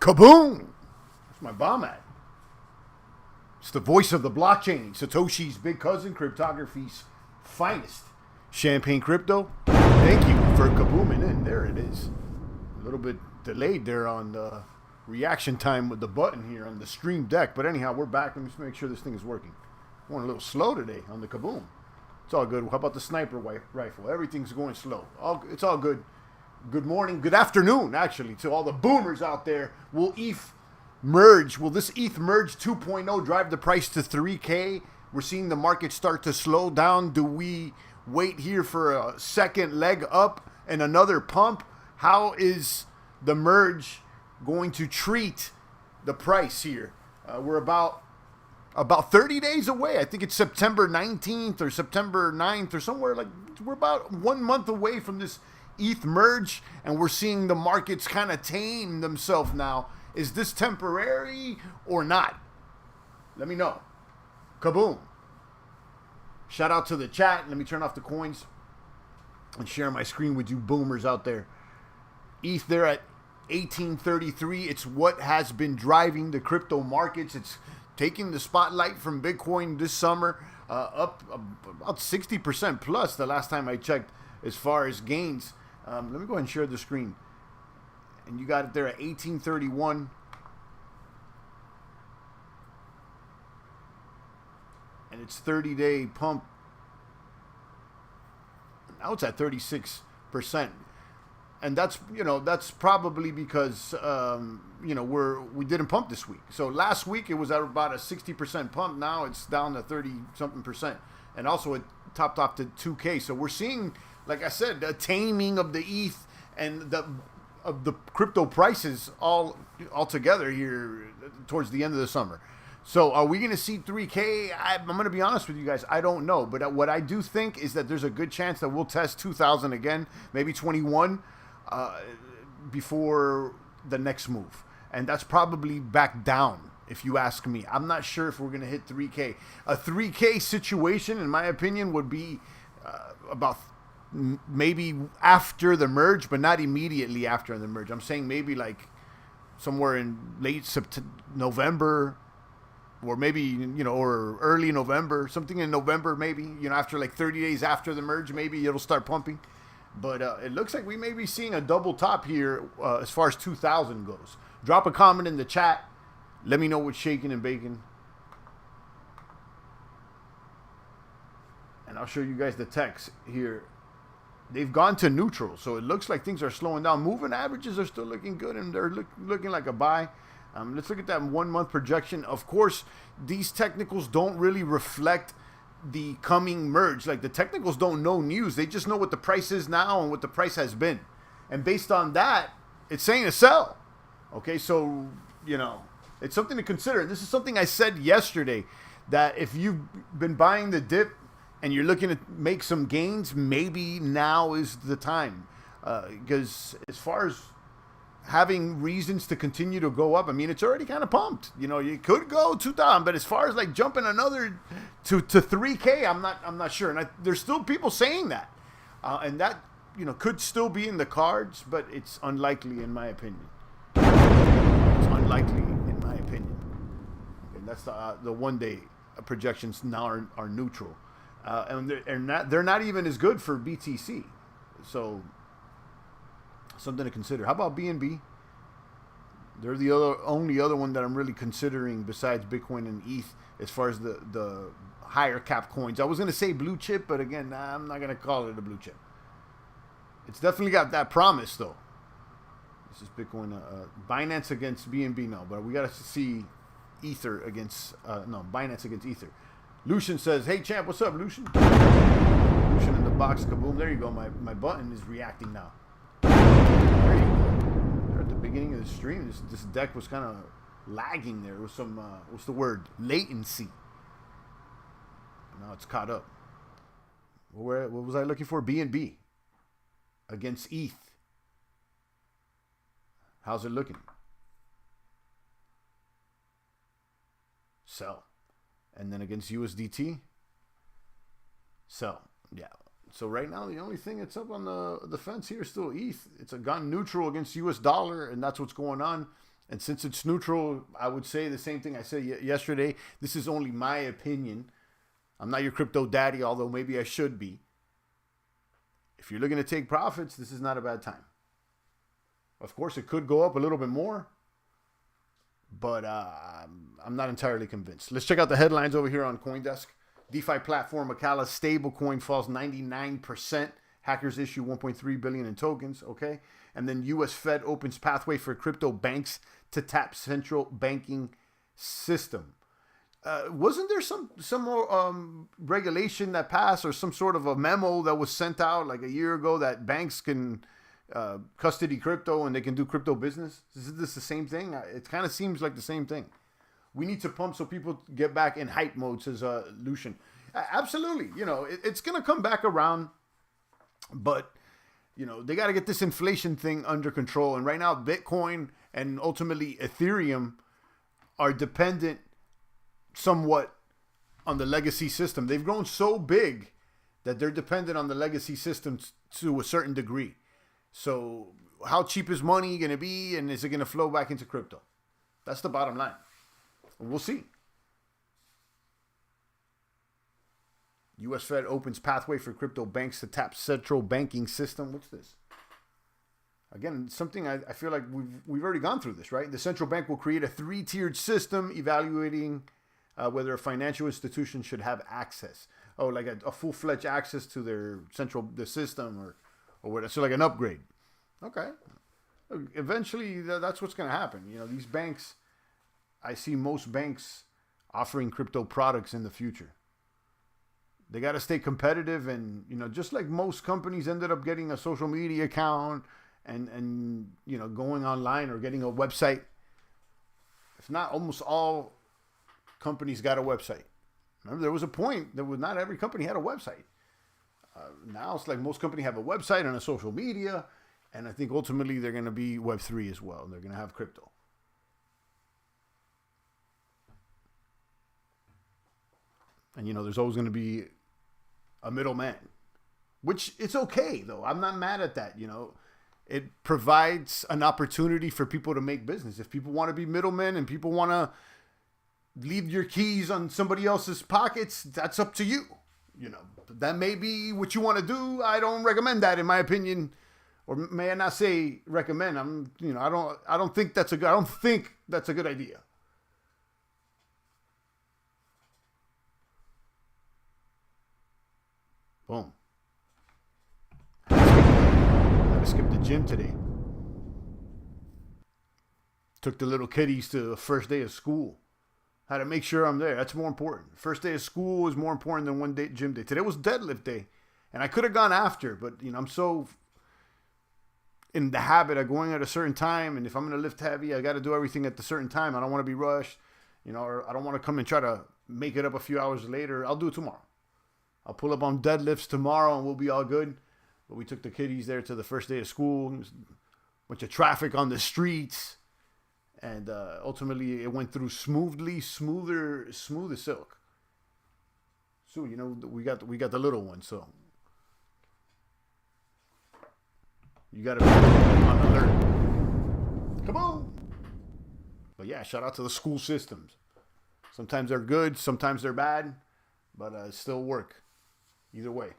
Kaboom! That's my bomb at. It's the voice of the blockchain. Satoshi's big cousin, cryptography's finest. Champagne Crypto. Thank you for kabooming in. There it is. A little bit delayed there on the reaction time with the button here on the stream deck. But anyhow, we're back. Let me just make sure this thing is working. I went a little slow today on the kaboom. It's all good. How about the sniper rifle? Everything's going slow. It's all good. Good morning, good afternoon, actually, to all the boomers out there. Will ETH merge? Will this ETH merge 2.0 drive the price to 3K? We're seeing the market start to slow down. Do we wait here for a second leg up and another pump? How is the merge going to treat the price here? We're about 30 days away. I think it's September 19th or September 9th or somewhere like we're about 1 month away from this ETH merge, and we're seeing the markets kind of tame themselves now. Is this temporary or not? Let me know. Kaboom. Shout out to the chat. Let me turn off the coins and share my screen with you boomers out there. ETH there at 1833. It's what has been driving the crypto markets. It's taking the spotlight from Bitcoin this summer, up about 60% plus the last time I checked as far as gains. Let me go ahead and share the screen. And you got it there at 1831. And it's 30-day pump. Now it's at 36%. And that's, that's probably because, we didn't pump this week. So last week it was at about a 60% pump. Now it's down to 30-something%. And also it topped off to 2K. So we're seeing, like I said, the taming of the ETH and of the crypto prices all together here towards the end of the summer. So are we going to see 3K? I'm going to be honest with you guys. I don't know. But what I do think is that there's a good chance that we'll test 2,000 again, maybe 21 before the next move. And that's probably back down, if you ask me. I'm not sure if we're going to hit 3K. A 3K situation, in my opinion, would be about maybe after the merge, but not immediately after the merge. I'm saying maybe like somewhere in late November, or maybe, or early November, something in November, maybe, after like 30 days after the merge, maybe it'll start pumping. But it looks like we may be seeing a double top here as far as 2,000 goes. Drop a comment in the chat. Let me know what's shaking and baking. And I'll show you guys the text here. They've gone to neutral, so it looks like things are slowing down. Moving averages are still looking good, and they're looking like a buy. Let's look at that 1 month projection. Of course, these technicals don't really reflect the coming merge. Like, the technicals don't know news. They just know what the price is now and what the price has been. And based on that, it's saying to sell. Okay, so, it's something to consider. This is something I said yesterday, that if you've been buying the dip and you're looking to make some gains, maybe now is the time. Because as far as having reasons to continue to go up, I mean, it's already kind of pumped. You could go 2,000, but as far as like jumping another to 3K, I'm not sure. And there's still people saying that, and that could still be in the cards, but it's unlikely in my opinion. It's unlikely in my opinion. And that's the 1 day projections now are neutral. and they're not even as good for BTC. So something to consider. How about BNB? They're the only other one that I'm really considering besides Bitcoin and ETH as far as the higher cap coins. I was going to say blue chip, but again, I'm not going to call it a blue chip. It's definitely got that promise, though. This is Bitcoin. Binance against BNB, no. But we got to see Ether against... Binance against Ether. Lucian says, hey, champ, what's up, Lucian? Lucian in the box, kaboom. There you go. My button is reacting now. There you go. At the beginning of the stream, this deck was kind of lagging there. It was some, what's the word? Latency. Now it's caught up. What was I looking for? BNB against ETH. How's it looking? Sell. And then against USDT, sell. Yeah. So right now, the only thing that's up on the fence here is still ETH. It's gone neutral against US dollar, and that's what's going on. And since it's neutral, I would say the same thing I said yesterday. This is only my opinion. I'm not your crypto daddy, although maybe I should be. If you're looking to take profits, this is not a bad time. Of course, it could go up a little bit more, but I'm not entirely convinced. Let's check out the headlines over here on CoinDesk. DeFi platform Acala stablecoin falls 99%. Hackers issue 1.3 billion in tokens. Okay, and then U.S. Fed opens pathway for crypto banks to tap central banking system. Wasn't there some more regulation that passed, or some sort of a memo that was sent out like a year ago that banks can custody crypto and they can do crypto business? Is this the same thing? It kind of seems like the same thing. We need to pump so people get back in hype mode, says Lucian. Absolutely. You know, it's going to come back around, but, you know, they got to get this inflation thing under control. And right now, Bitcoin and ultimately Ethereum are dependent somewhat on the legacy system. They've grown so big that they're dependent on the legacy system to a certain degree. So how cheap is money going to be, and is it going to flow back into crypto? That's the bottom line. We'll see. U.S. Fed opens pathway for crypto banks to tap central banking system. What's this? Again, something I feel like we've already gone through this, right? The central bank will create a 3-tiered system evaluating whether a financial institution should have access. Oh, like a full-fledged access to the system or whatever. So like an upgrade. Okay. Eventually, that's what's going to happen. You know, these banks, I see most banks offering crypto products in the future. They got to stay competitive, and, you know, just like most companies ended up getting a social media account and you know, going online or getting a website. If not, almost all companies got a website. Remember, there was a point that not every company had a website. Now it's like most companies have a website and a social media, and I think ultimately they're going to be Web3 as well. They're going to have crypto. And, you know, there's always going to be a middleman, which it's okay, though. I'm not mad at that. You know, it provides an opportunity for people to make business. If people want to be middlemen and people want to leave your keys on somebody else's pockets, that's up to you. You know, that may be what you want to do. I don't recommend that, in my opinion, or may I not say recommend. I don't think that's a good idea. Boom. I had to skip the gym today. Took the little kiddies to the first day of school. Had to make sure I'm there. That's more important. First day of school is more important than one day gym day. Today was deadlift day, and I could have gone after, but, you know, I'm so in the habit of going at a certain time, and if I'm going to lift heavy, I got to do everything at the certain time. I don't want to be rushed, you know, or I don't want to come and try to make it up a few hours later. I'll do it tomorrow. I'll pull up on deadlifts tomorrow, and we'll be all good. But we took the kiddies there to the first day of school. There was a bunch of traffic on the streets. And ultimately, it went through smoothly, smooth as silk. So, you know, we got the little one, so you got to be on alert. Come on! But yeah, shout out to the school systems. Sometimes they're good, sometimes they're bad, but still work. Either way.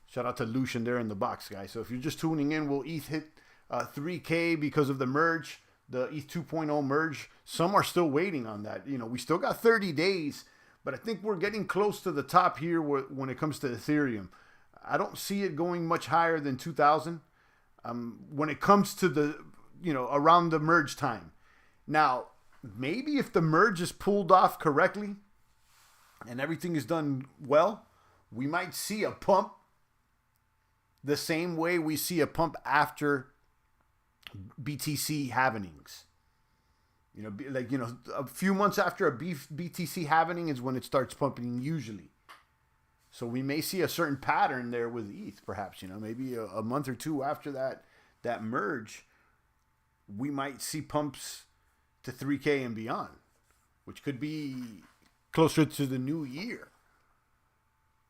Shout out to Lucian there in the box, guys. So if you're just tuning in, will ETH hit 3K because of the merge, the ETH 2.0 merge? Some are still waiting on that. You know, we still got 30 days, but I think we're getting close to the top here when it comes to Ethereum. I don't see it going much higher than 2,000 when it comes to the, you know, around the merge time. Now, maybe if the merge is pulled off correctly and everything is done well, we might see a pump the same way we see a pump after BTC halvenings. You know, like, you know, a few months after a BTC halvening is when it starts pumping usually. So we may see a certain pattern there with ETH, perhaps, you know, maybe a month or two after that merge, we might see pumps to 3K and beyond, which could be closer to the new year.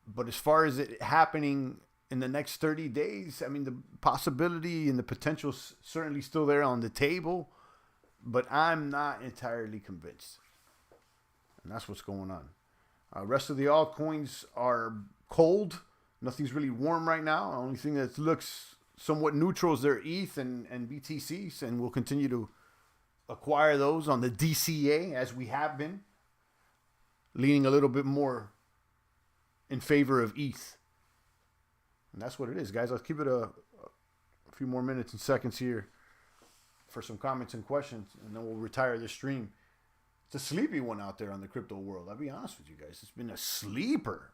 But as far as it happening in the next 30 days, I mean, the possibility and the potential is certainly still there on the table, but I'm not entirely convinced. And that's what's going on. Rest of the altcoins are cold. Nothing's really warm right now. The only thing that looks somewhat neutral is their ETH and BTCs, and we'll continue to acquire those on the DCA as we have been, leaning a little bit more in favor of ETH. And that's what it is, guys. Let's keep it a few more minutes and seconds here for some comments and questions, and then we'll retire this stream. It's a sleepy one out there on the crypto world. I'll be honest with you guys. It's been a sleeper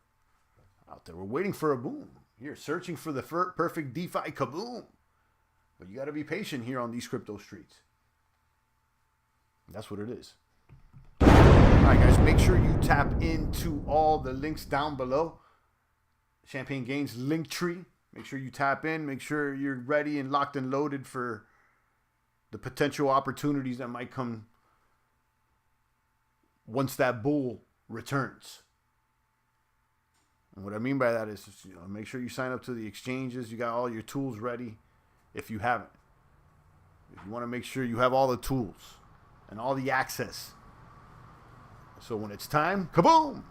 out there. We're waiting for a boom. Here, searching for the perfect DeFi kaboom. But you got to be patient here on these crypto streets. That's what it is. All right, guys. Make sure you tap into all the links down below. Champagne Gains link tree. Make sure you tap in. Make sure you're ready and locked and loaded for the potential opportunities that might come once that bull returns. And what I mean by that is, you know, make sure you sign up to the exchanges. You got all your tools ready if you haven't. If you want to make sure you have all the tools and all the access. So when it's time, kaboom!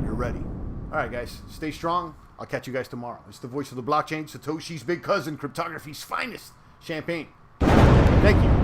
You're ready. All right, guys. Stay strong. I'll catch you guys tomorrow. It's the voice of the blockchain, Satoshi's big cousin, cryptography's finest, Champagne. Thank you.